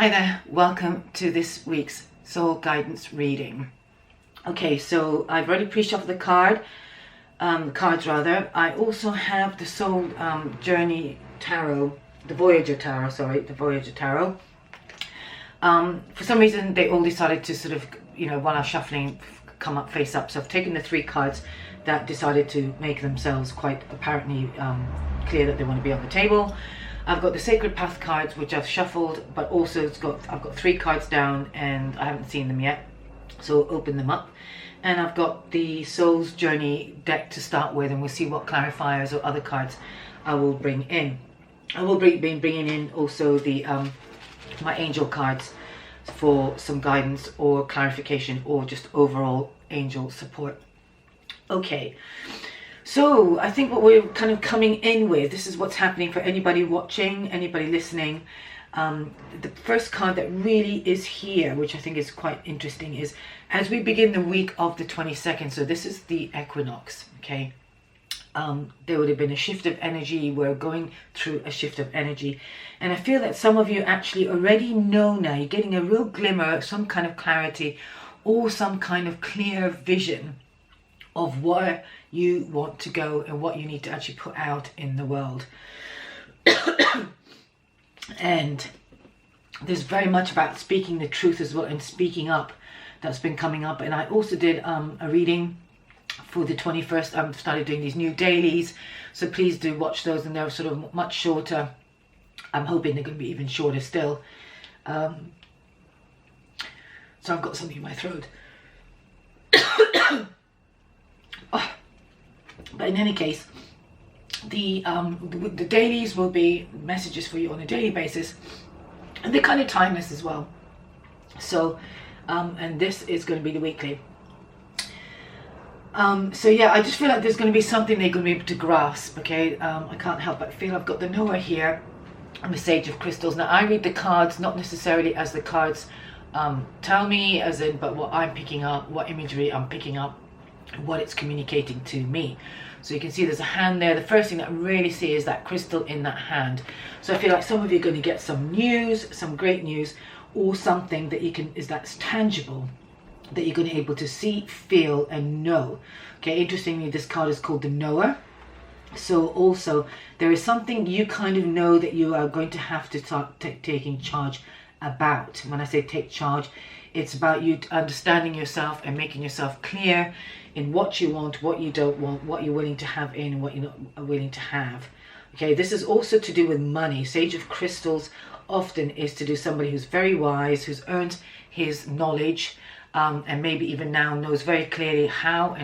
Hi there, welcome to this week's soul guidance reading. Okay, so I've already pre-shuffled the cards rather. I also have the soul journey tarot, the Voyager tarot. For some reason they all decided to sort of, while I was shuffling, come up face up. So I've taken the 3 cards that decided to make themselves quite apparently clear that they want to be on the table. I've got the Sacred Path cards, which I've shuffled, but also I've got 3 cards down and I haven't seen them yet, so I'll open them up. And I've got the Soul's Journey deck to start with, and we'll see what clarifiers or other cards I will bring in. I will be bringing in also the my angel cards for some guidance or clarification or just overall angel support. Okay. So I think what we're kind of coming in with, this is what's happening for anybody watching, anybody listening. The first card that really is here, which I think is quite interesting, is as we begin the week of the 22nd. So this is the equinox, okay? There would have been a shift of energy. We're going through a shift of energy. And I feel that some of you actually already know now, you're getting a real glimmer, some kind of clarity or some kind of clear vision of where you want to go and what you need to actually put out in the world. And there's very much about speaking the truth as well and speaking up that's been coming up. And I also did a reading for the 21st. I've started doing these new dailies, so please do watch those, and they're sort of much shorter. I'm hoping they're going to be even shorter still. So I've got something in my throat. But in any case, the dailies will be messages for you on a daily basis, and they're kind of timeless as well. So, and this is going to be the weekly. So yeah, I just feel like there's going to be something they're going to be able to grasp. Okay, I can't help but feel I've got the Noah here, and the Sage of Crystals. Now I read the cards not necessarily as the cards tell me, as in, but what I'm picking up, what imagery I'm picking up, what it's communicating to me. So you can see there's a hand there. The first thing that I really see is that crystal in that hand. So I feel like some of you are going to get some news, some great news, or something that that's tangible, that you're going to be able to see, feel, and know. Okay, interestingly, this card is called the Knower. So also there is something you kind of know that you are going to have to start taking charge about. When I say take charge, it's about you understanding yourself and making yourself clear in what you want, what you don't want, what you're willing to have in and what you're not willing to have. Okay, this is also to do with money. Sage of Crystals often is to do somebody who's very wise, who's earned his knowledge, and maybe even now knows very clearly how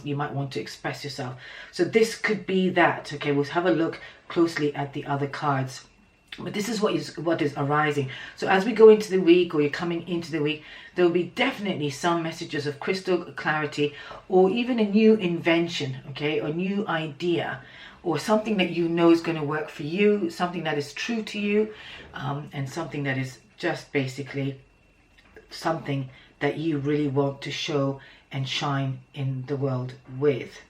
you might want to express yourself. So this could be that. Okay, we'll have a look closely at the other cards. But this is what is arising. So as we go into the week, or you're coming into the week, there will be definitely some messages of crystal clarity, or even a new invention, okay, or new idea, or something that you know is going to work for you, something that is true to you, and something that is just basically something that you really want to show and shine in the world with.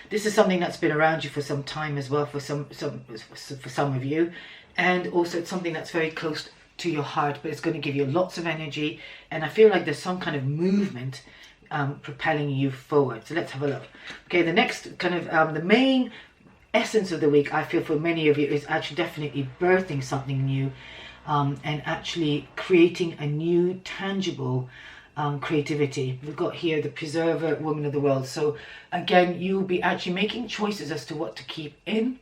This is something that's been around you for some time as well, for some of you. And also it's something that's very close to your heart, but it's going to give you lots of energy. And I feel like there's some kind of movement propelling you forward. So let's have a look. Okay, the next kind of the main essence of the week, I feel for many of you, is actually definitely birthing something new, and actually creating a new tangible creativity. We've got here the Preserver, Woman of the World. So again, you'll be actually making choices as to what to keep in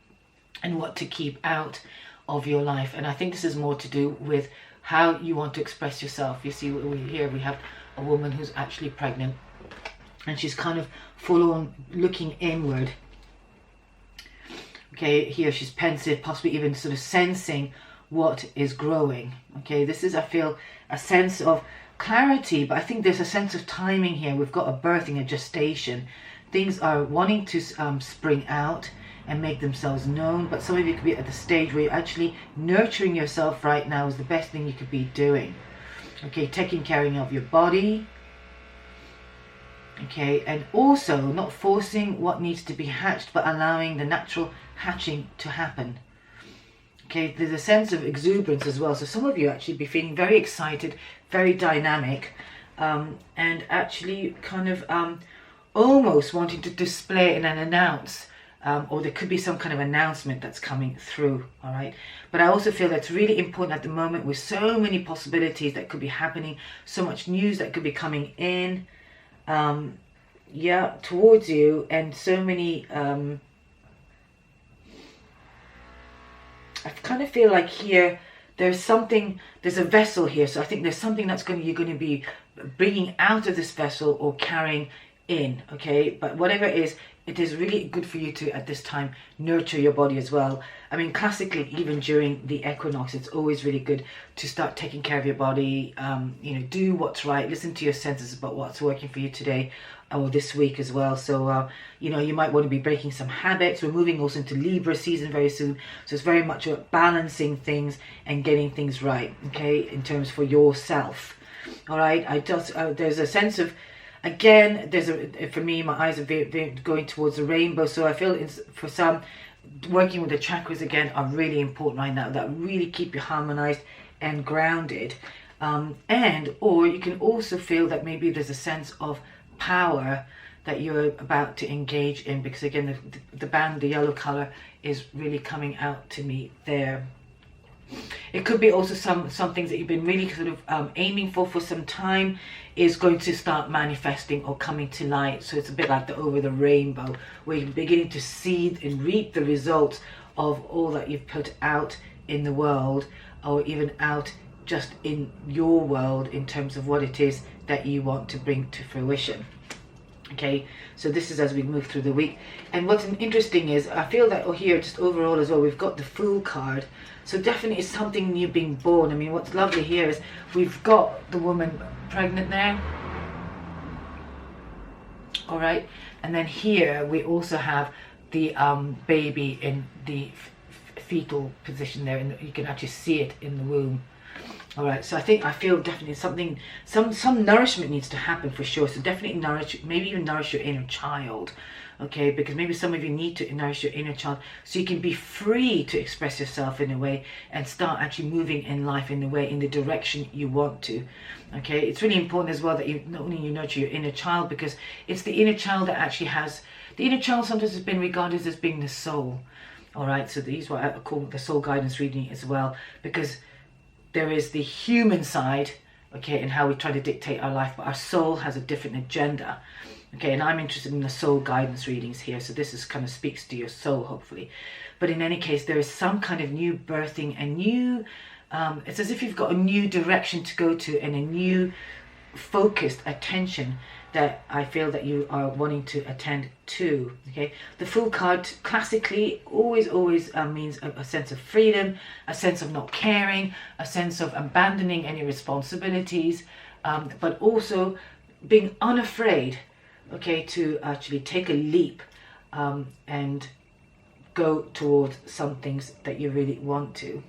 and what to keep out of your life. And I think this is more to do with how you want to express yourself. You see, here we have a woman who's actually pregnant, and she's kind of full on looking inward. Okay, here she's pensive, possibly even sort of sensing what is growing. Okay, this is, I feel, a sense of clarity, but I think there's a sense of timing here. We've got a birthing, a gestation. Things are wanting to spring out and make themselves known, but some of you could be at the stage where you're actually nurturing yourself right now is the best thing you could be doing. Okay, taking care of your body. Okay, and also not forcing what needs to be hatched, but allowing the natural hatching to happen. Okay, there's a sense of exuberance as well. So some of you actually be feeling very excited, very dynamic, and actually kind of almost wanting to display and then announce, or there could be some kind of announcement that's coming through, all right? But I also feel that's really important at the moment with so many possibilities that could be happening, so much news that could be coming in, yeah, towards you, and so many, I kind of feel like here, there's a vessel here. So I think there's something that's you're going to be bringing out of this vessel or carrying in, okay? But whatever it is really good for you to, at this time, nurture your body as well. I mean, classically, even during the equinox, it's always really good to start taking care of your body, you know, do what's right, listen to your senses about what's working for you today or this week as well. So, you know, you might want to be breaking some habits. We're moving also into Libra season very soon. So it's very much about balancing things and getting things right, okay, in terms for yourself. All right, there's a sense of, again, for me, my eyes are very going towards the rainbow. So I feel for some, working with the chakras again are really important right now. That really keep you harmonized and grounded. Or you can also feel that maybe there's a sense of power that you're about to engage in, because again, the band, the yellow color, is really coming out to me there. It could be also some things that you've been really sort of aiming for some time is going to start manifesting or coming to light. So it's a bit like over the rainbow, where you're beginning to see and reap the results of all that you've put out in the world, or even out just in your world, in terms of what it is that you want to bring to fruition. Okay, so this is as we move through the week. And what's interesting is, I feel that here, just overall as well, we've got the Fool card. So definitely it's something new being born. I mean, what's lovely here is we've got the woman pregnant there. All right, and then here we also have the baby in the fetal position there, and you can actually see it in the womb. All right, so I feel definitely some nourishment needs to happen for sure. So definitely maybe even nourish your inner child, okay? Because maybe some of you need to nourish your inner child so you can be free to express yourself in a way and start actually moving in life in the direction you want to, okay? It's really important as well that you not only nurture your inner child, because it's the inner child that actually the inner child sometimes has been regarded as being the soul, all right? So these are what I call the soul guidance reading as well, because there is the human side, okay, and how we try to dictate our life, but our soul has a different agenda, okay? And I'm interested in the soul guidance readings here, so this is kind of speaks to your soul, hopefully. But in any case, there is some kind of new birthing, a new, it's as if you've got a new direction to go to and a new focused attention that I feel that you are wanting to attend to, okay? The Fool card classically always means a sense of freedom, a sense of not caring, a sense of abandoning any responsibilities, but also being unafraid, okay, to actually take a leap and go towards some things that you really want to.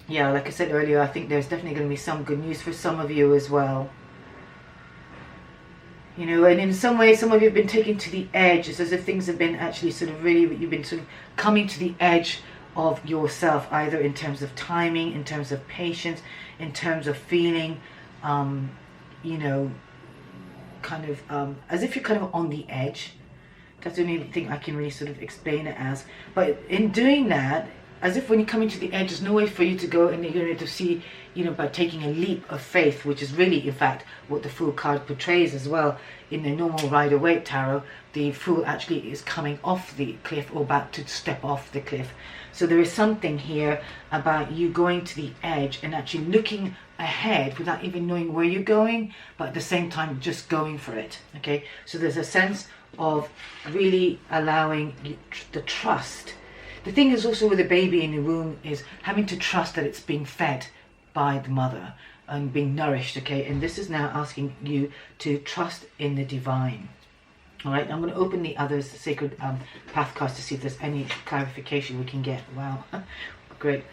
Yeah, like I said earlier, I think there's definitely going to be some good news for some of you as well. You know, and in some ways, some of you have been taken to the edge. It's as if things have been actually sort of really, you've been sort of coming to the edge of yourself, either in terms of timing, in terms of patience, in terms of feeling, you know, kind of as if you're kind of on the edge. That's the only thing I can really sort of explain it as. But in doing that, as if when you're coming to the edge, there's no way for you to go, and you're going to see, you know, by taking a leap of faith, which is really, in fact, what the Fool card portrays as well. In the normal Rider-Waite tarot, the Fool actually is coming off the cliff or about to step off the cliff. So there is something here about you going to the edge and actually looking ahead without even knowing where you're going, but at the same time just going for it, okay? So there's a sense of really allowing the trust. The thing is also with the baby in the womb is having to trust that it's being fed by the mother and being nourished, okay? And this is now asking you to trust in the divine. All right, I'm going to open the others, sacred path cards, to see if there's any clarification we can get. Wow, great.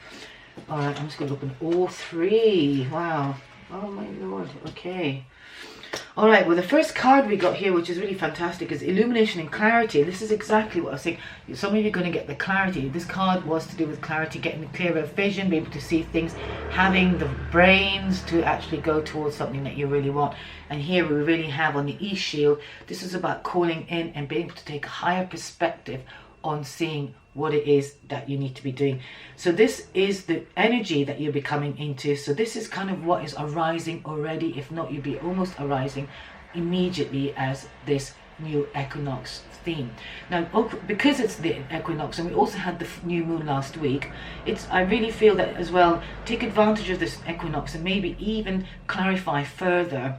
All right, I'm just going to open all three. Wow, oh my lord, okay. All right, well, the first card we got here, which is really fantastic, is Illumination and Clarity. This is exactly what I was saying. Some of you are going to get the clarity. This card was to do with clarity, getting a clearer vision, be able to see things, having the brains to actually go towards something that you really want. And here we really have on the East Shield, this is about calling in and being able to take a higher perspective on seeing what it is that you need to be doing. So this is the energy that you'll be coming into. So this is kind of what is arising already. If not, you'll be almost arising immediately as this new equinox theme. Now, because it's the equinox, and we also had the new moon last week, I really feel that as well, take advantage of this equinox and maybe even clarify further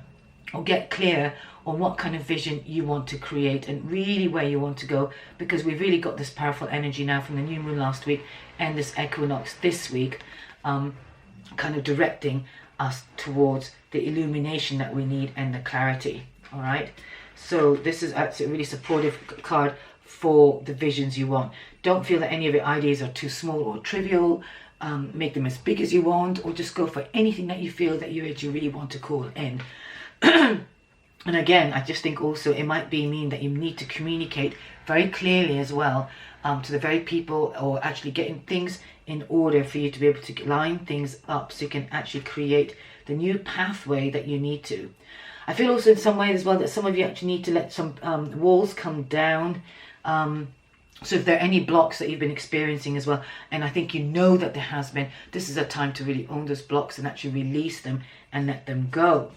or get clear on what kind of vision you want to create and really where you want to go, because we've really got this powerful energy now from the new moon last week and this equinox this week, kind of directing us towards the illumination that we need and the clarity. All right, so this is actually a really supportive card for the visions you want. Don't feel that any of your ideas are too small or trivial. Make them as big as you want, or just go for anything that you feel that you really want to call in. And again, I just think also it might mean that you need to communicate very clearly as well to the very people, or actually getting things in order for you to be able to line things up so you can actually create the new pathway that you need to. I feel also in some way as well that some of you actually need to let some walls come down. So if there are any blocks that you've been experiencing as well, and I think you know that there has been, this is a time to really own those blocks and actually release them and let them go.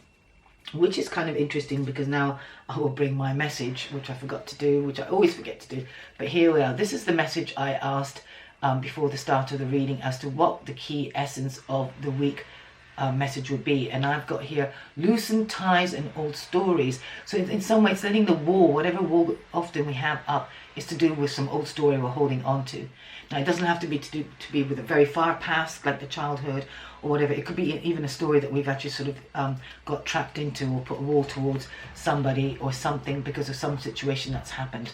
Which is kind of interesting, because now I will bring my message, which I forgot to do, which I always forget to do. But here we are. This is the message I asked before the start of the reading as to what the key essence of the week message would be. And I've got here, loosen ties and old stories. So in some ways, letting the wall, whatever wall often we have up, is to do with some old story we're holding on to. Now, it doesn't have to be with a very far past, like the childhood or whatever. It could be even a story that we've actually sort of got trapped into, or put a wall towards somebody or something because of some situation that's happened.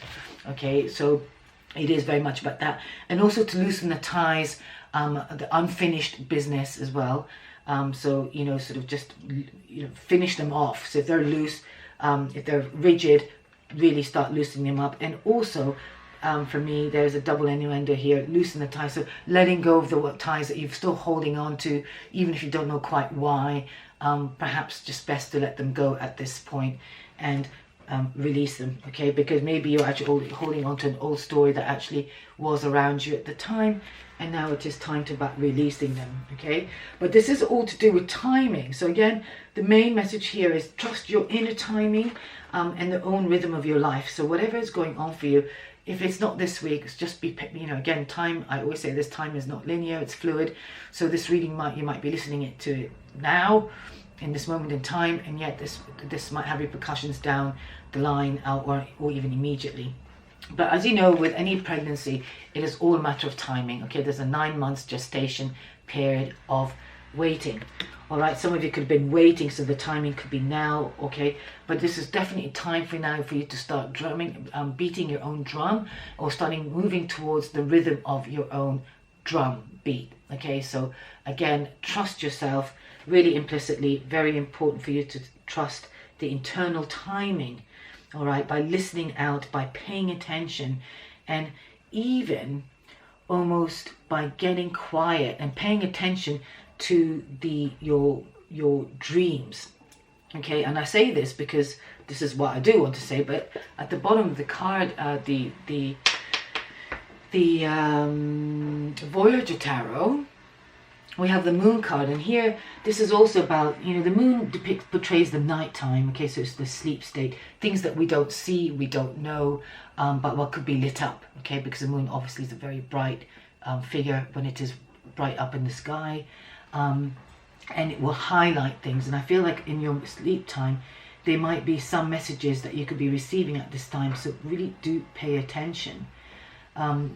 Okay, so it is very much about that. And also to loosen the ties, the unfinished business as well. So, you know, sort of just, you know, finish them off. So if they're loose, if they're rigid, really start loosening them up. And also, for me, there's a double innuendo here, loosen the ties. So letting go of the ties that you're still holding on to, even if you don't know quite why. Perhaps just best to let them go at this point and release them, okay? Because maybe you're actually holding on to an old story that actually was around you at the time, and now it's just time to about releasing them, okay? But this is all to do with timing. So again, the main message here is trust your inner timing and the own rhythm of your life. So whatever is going on for you, if it's not this week, it's just be, you know, again, time, I always say this, time is not linear, it's fluid. So this reading you might be listening to it now, in this moment in time, and yet this might have repercussions down the line or even immediately. But as you know, with any pregnancy, it is all a matter of timing. Okay, there's a 9 months gestation period of waiting. All right, some of you could have been waiting, so the timing could be now. Okay, but this is definitely time for now for you to start drumming, beating your own drum, or starting moving towards the rhythm of your own drum beat. Okay, so again, trust yourself. Really implicitly, very important for you to trust the internal timing. All right, by listening out, by paying attention, and even almost by getting quiet and paying attention to your dreams. Okay, and I say this because this is what I do want to say, but at the bottom of the card, the Voyager Tarot, we have the moon card, and here this is also about, you know, the moon portrays the nighttime. Okay, so it's the sleep state, things that we don't see, we don't know, but what could be lit up. Okay, because the moon obviously is a very bright figure when it is bright up in the sky, and it will highlight things. And I feel like in your sleep time there might be some messages that you could be receiving at this time, so really do pay attention.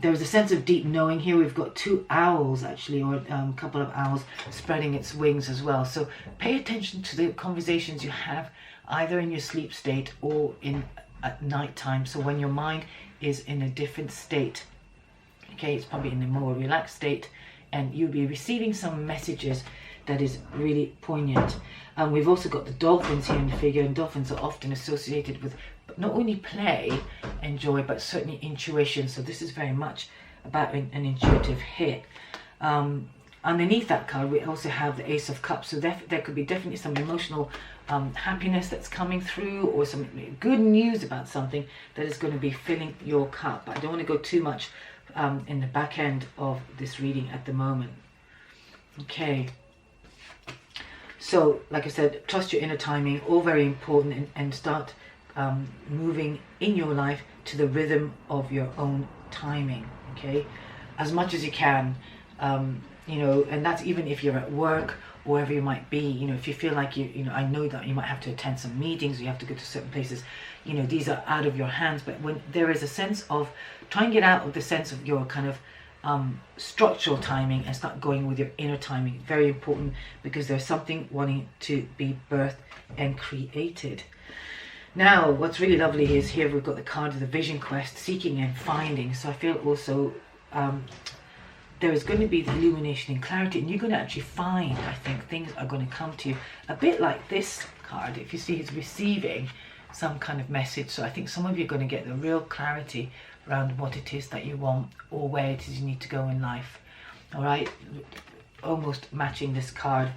There's a sense of deep knowing here. We've got 2 owls actually, or a couple of owls spreading its wings as well. So pay attention to the conversations you have either in your sleep state or at night time. So when your mind is in a different state, okay, it's probably in a more relaxed state, and you'll be receiving some messages that is really poignant. And we've also got the dolphins here in the figure, and dolphins are often associated with not only play and joy, but certainly intuition. So this is very much about an intuitive hit. Underneath that card, we also have the Ace of Cups. So there could be definitely some emotional happiness that's coming through, or some good news about something that is going to be filling your cup. But I don't want to go too much in the back end of this reading at the moment. Okay. So, like I said, trust your inner timing, all very important, and start moving in your life to the rhythm of your own timing, okay? As much as you can, you know, and that's even if you're at work, or wherever you might be, you know, if you feel like you know, I know that you might have to attend some meetings, you have to go to certain places, you know, these are out of your hands, but when there is a sense of, try and get out of the sense of your kind of structural timing and start going with your inner timing. Very important, because there's something wanting to be birthed and created. Now, what's really lovely is here we've got the card of the vision quest, seeking and finding. So I feel also there is going to be the illumination and clarity, and you're going to actually find, I think, things are going to come to you a bit like this card. If you see, it's receiving some kind of message. So I think some of you are going to get the real clarity around what it is that you want, or where it is you need to go in life. All right, almost matching this card.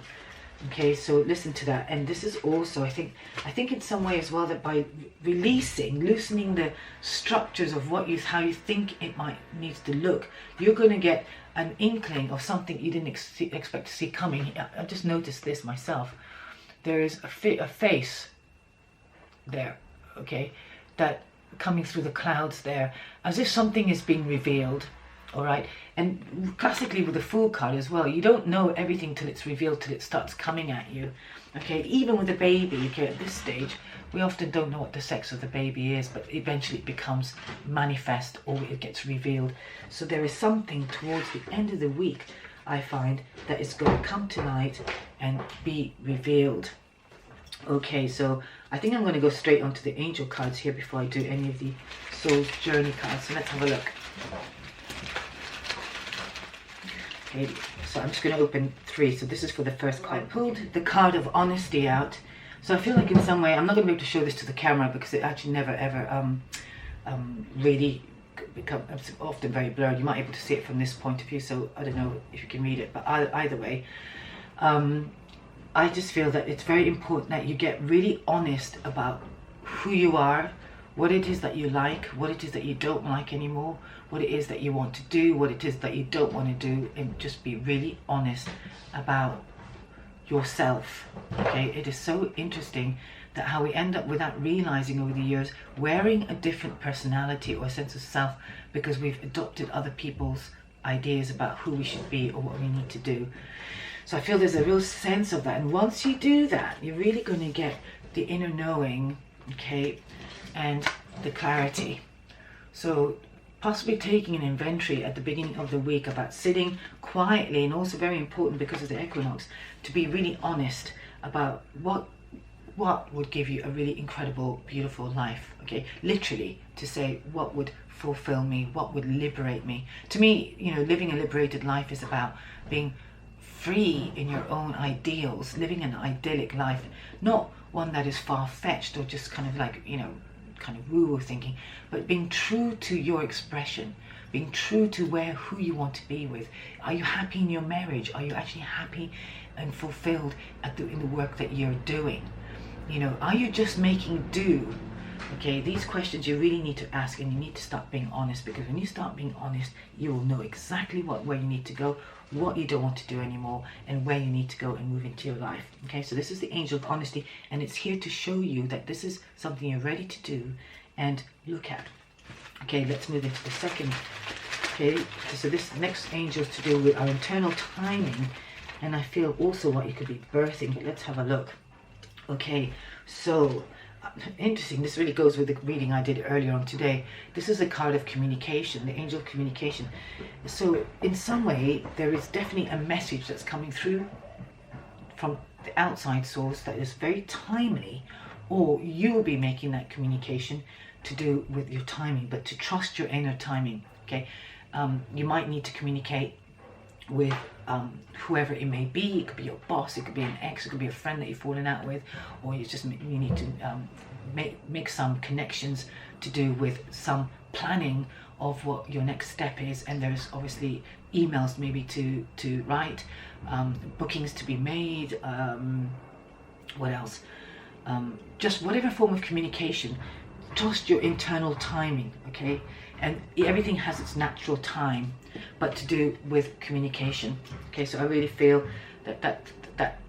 Okay, so listen to that. And this is also, I think in some way as well, that by loosening the structures of how you think it might needs to look, you're going to get an inkling of something you didn't expect to see coming. I just noticed this myself. There is a face there, okay, that coming through the clouds there, as if something is being revealed. All right, and classically with the Fool card as well, you don't know everything till it's revealed, till it starts coming at you. Okay, even with a baby, okay, at this stage, we often don't know what the sex of the baby is, but eventually it becomes manifest, or it gets revealed. So there is something towards the end of the week, I find, that is going to come to light and be revealed. Okay, so I think I'm going to go straight onto the angel cards here before I do any of the soul's journey cards. So let's have a look. Okay, so I'm just going to open 3. So this is for the first card. I pulled the card of honesty out. So I feel like in some way, I'm not going to be able to show this to the camera because it actually never ever really becomes often very blurred. You might be able to see it from this point of view, so I don't know if you can read it, but either way, I just feel that it's very important that you get really honest about who you are, what it is that you like, what it is that you don't like anymore, what it is that you want to do, what it is that you don't want to do, and just be really honest about yourself. Okay, it is so interesting that how we end up, without realizing over the years, wearing a different personality or a sense of self because we've adopted other people's ideas about who we should be or what we need to do. So I feel there's a real sense of that, and once you do that, you're really going to get the inner knowing, okay, and the clarity. So possibly taking an inventory at the beginning of the week about sitting quietly, and also very important because of the equinox, to be really honest about what would give you a really incredible, beautiful life. Okay, literally to say what would fulfill me, what would liberate me. To me, you know, living a liberated life is about being free in your own ideals, living an idyllic life, not one that is far-fetched or just kind of like, you know, kind of woo-woo thinking, but being true to your expression, being true to who you want to be with. Are you happy in your marriage? Are you actually happy and fulfilled in the work that you're doing? You know, are you just making do? Okay, these questions you really need to ask, and you need to start being honest, because when you start being honest, you will know exactly where you need to go, what you don't want to do anymore, and where you need to go and move into your life. Okay, so this is the angel of honesty, and it's here to show you that this is something you're ready to do and look at. Okay, let's move into the second. Okay, so this next angel is to do with our internal timing, and I feel also what you could be birthing, but let's have a look. Okay, so interesting, this really goes with the reading I did earlier on today. This is a card of communication, the angel of communication. So in some way, there is definitely a message that's coming through from the outside source that is very timely, or you will be making that communication to do with your timing, but to trust your inner timing. Okay, you might need to communicate with whoever it may be. It could be your boss, it could be an ex, it could be a friend that you've fallen out with, or you need to make some connections to do with some planning of what your next step is. And there's obviously emails maybe to write, bookings to be made, what else, just whatever form of communication. Trust your internal timing, okay? And everything has its natural time, but to do with communication, okay? So I really feel that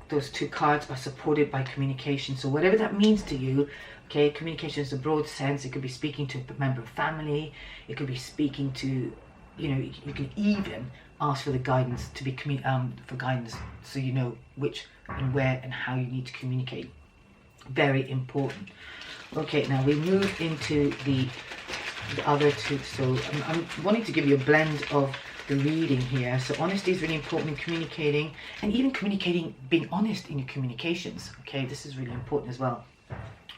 those two cards are supported by communication. So whatever that means to you, okay, communication is a broad sense. It could be speaking to a member of family. It could be speaking to, you can even ask for the guidance to be for guidance, so you know which and where and how you need to communicate. Very important. Okay, now we move into the other two. So I'm wanting to give you a blend of the reading here. So honesty is really important in communicating, and even communicating, being honest in your communications. Okay, this is really important as well.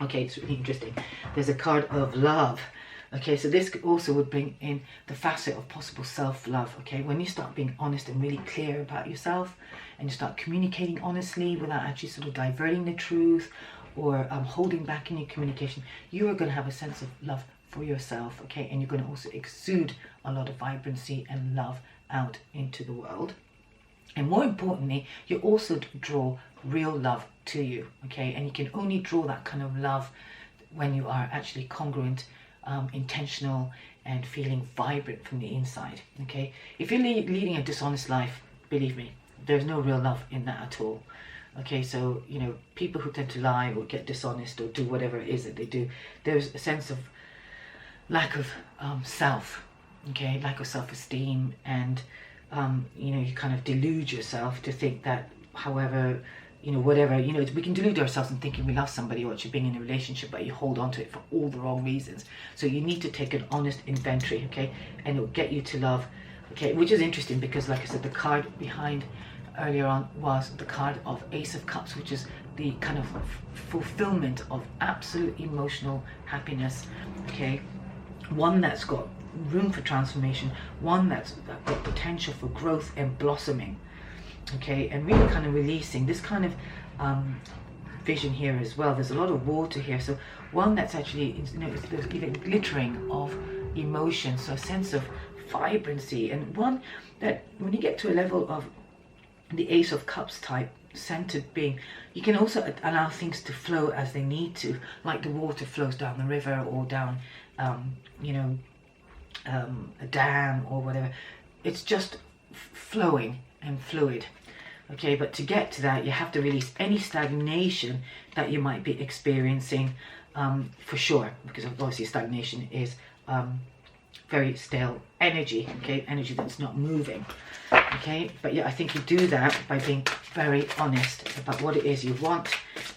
Okay, it's really interesting. There's a card of love. Okay, so this also would bring in the facet of possible self-love. Okay, when you start being honest and really clear about yourself, and you start communicating honestly without actually sort of diverting the truth or holding back in your communication, you are going to have a sense of love for yourself, okay? And you're going to also exude a lot of vibrancy and love out into the world. And more importantly, you also draw real love to you, okay? And you can only draw that kind of love when you are actually congruent, intentional, and feeling vibrant from the inside, okay? If you're leading a dishonest life, believe me, there's no real love in that at all. Okay, so, people who tend to lie or get dishonest or do whatever it is that they do, there's a sense of lack of self, okay, lack of self-esteem, and, you kind of delude yourself to think that however, whatever, we can delude ourselves in thinking we love somebody or actually being in a relationship, but you hold on to it for all the wrong reasons. So you need to take an honest inventory, okay, and it will get you to love, okay, which is interesting because, like I said, the card behind earlier on was the card of Ace of Cups, which is the kind of fulfillment of absolute emotional happiness, okay? One that's got room for transformation, one that's got potential for growth and blossoming, okay? And really kind of releasing this kind of vision here as well. There's a lot of water here, so one that's actually, there's even glittering of emotion, so a sense of vibrancy, and one that when you get to a level of the Ace of Cups type centered being, you can also allow things to flow as they need to, like the water flows down the river or down a dam or whatever. It's just flowing and fluid, okay? But to get to that, you have to release any stagnation that you might be experiencing, for sure, because obviously stagnation is very stale energy, okay, energy that's not moving, okay? But yeah, I think you do that by being very honest about what it is you want,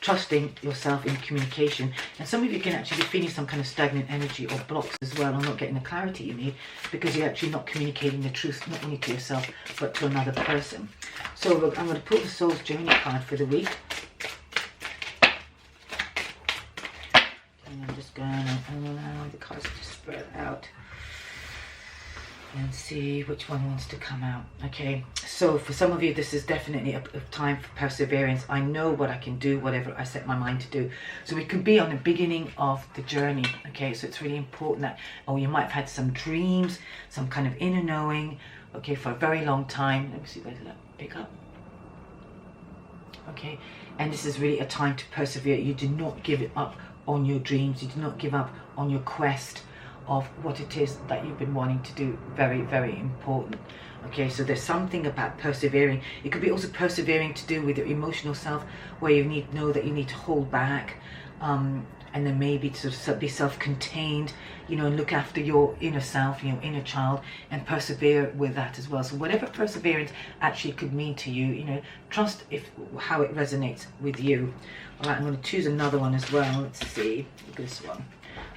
trusting yourself in communication. And some of you can actually be feeling some kind of stagnant energy or blocks as well, or not getting the clarity you need because you're actually not communicating the truth, not only to yourself but to another person. So look, I'm going to pull the Soul's Journey card for the week, and I'm just going to allow the cards to spread out and see which one wants to come out. Okay, so for some of you, this is definitely a time for perseverance. I know what I can do, whatever I set my mind to do. So we could be on the beginning of the journey, okay? So it's really important that, or you might have had some dreams, some kind of inner knowing, okay, for a very long time. Let me see, where did that pick up? Okay, and this is really a time to persevere. You do not give it up on your dreams. You do not give up on your quest of what it is that you've been wanting to do. Very, very important. Okay, so there's something about persevering. It could be also persevering to do with your emotional self, where you know that you need to hold back, and then maybe to sort of be self-contained, and look after your inner self, inner child, and persevere with that as well. So whatever perseverance actually could mean to you, trust how it resonates with you. All right, I'm going to choose another one as well. Let's see, this one.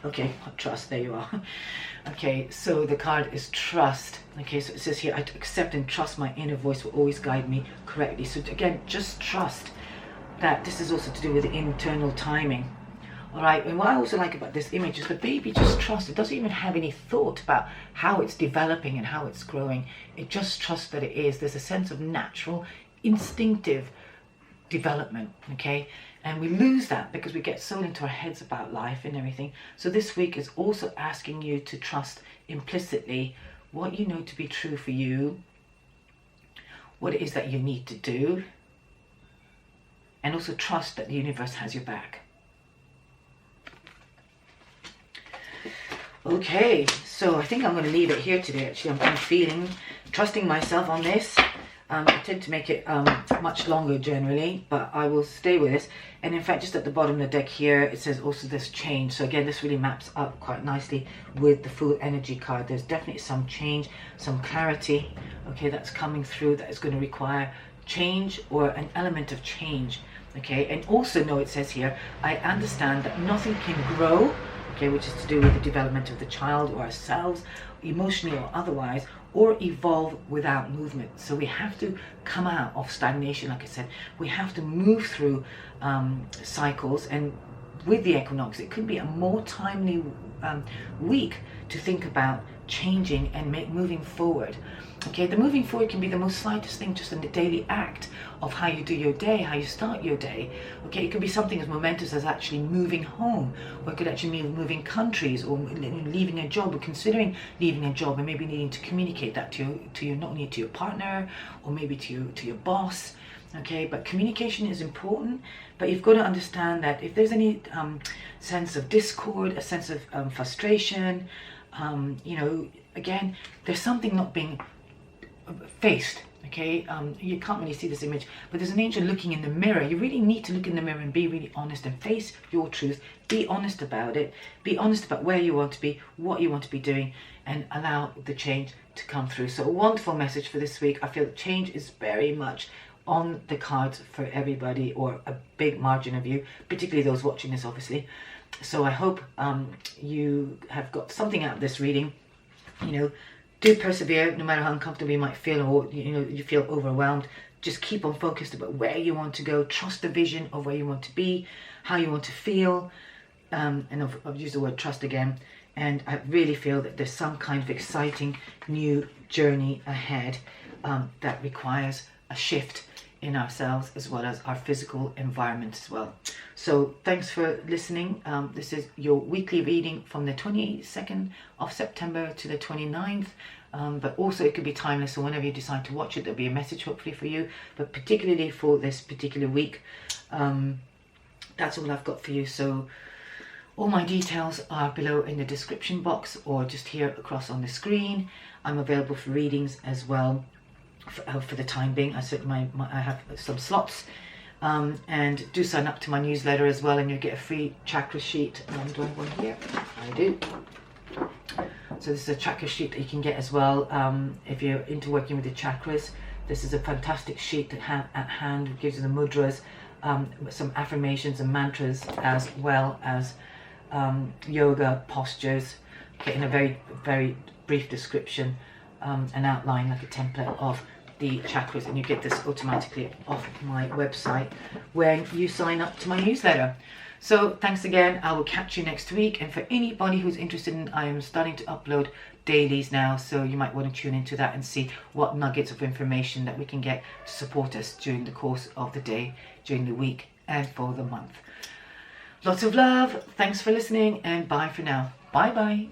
Okay, trust, there you are. Okay, so the card is trust. Okay, so it says here, I accept and trust my inner voice will always guide me correctly. So again, just trust that this is also to do with the internal timing All right, and what I also like about this image is the baby just trusts. It doesn't even have any thought about how it's developing and how it's growing. It just trusts that it is. There's a sense of natural, instinctive development, okay? And we lose that because we get so into our heads about life and everything. So this week is also asking you to trust implicitly what you know to be true for you, what it is that you need to do, and also trust that the universe has your back. Okay, so I think I'm going to leave it here today. Actually, I'm feeling, trusting myself on this. I tend to make it much longer generally, but I will stay with this. And in fact, just at the bottom of the deck here, it says also there's change. So again, this really maps up quite nicely with the Fool Energy card. There's definitely some change, some clarity, okay, that's coming through that is going to require change or an element of change, okay? And also know, it says here, I understand that nothing can grow, okay, which is to do with the development of the child or ourselves, emotionally or otherwise, or evolve without movement. So we have to come out of stagnation, like I said. We have to move through cycles, and with the equinox, it could be a more timely week to think about changing and moving forward. Okay, the moving forward can be the most slightest thing, just in the daily act of how you do your day, how you start your day. Okay, it could be something as momentous as actually moving home, or it could actually mean moving countries, or leaving a job, or considering leaving a job, and maybe needing to communicate that to your not only to your partner, or maybe to your boss. Okay, but communication is important, but you've got to understand that if there's any sense of discord, a sense of frustration, you know, again, there's something not being faced. Okay, you can't really see this image, but there's an angel looking in the mirror. You really need to look in the mirror and be really honest and face your truth. Be honest about it. Be honest about where you want to be, what you want to be doing, and allow the change to come through. So a wonderful message for this week. I feel that change is very much on the cards for everybody, or a big margin of you, particularly those watching this, obviously. So I hope you have got something out of this reading. You know, do persevere, no matter how uncomfortable you might feel, or you feel overwhelmed. Just keep on focused about where you want to go. Trust the vision of where you want to be, how you want to feel, and I've used the word trust again. And I really feel that there's some kind of exciting new journey ahead that requires a shift in ourselves, as well as our physical environment as well. So thanks for listening. This is your weekly reading from the 22nd of September to the 29th. But also it could be timeless, so whenever you decide to watch it, there'll be a message hopefully for you. But particularly for this particular week, that's all I've got for you. So all my details are below in the description box, or just here across on the screen. I'm available for readings as well. For the time being, I have some slots, and do sign up to my newsletter as well, and you'll get a free chakra sheet. Do I have one here? I do. So this is a chakra sheet that you can get as well if you're into working with the chakras. This is a fantastic sheet that at hand. It gives you the mudras, some affirmations and mantras, as well as yoga postures, getting a very, very brief description, an outline, like a template of the chakras, and you get this automatically off my website when you sign up to my newsletter. So thanks again. I will catch you next week. And for anybody who's interested in, I am starting to upload dailies now, so you might want to tune into that and see what nuggets of information that we can get to support us during the course of the day, during the week, and for the month. Lots of love. Thanks for listening, and bye for now. Bye bye.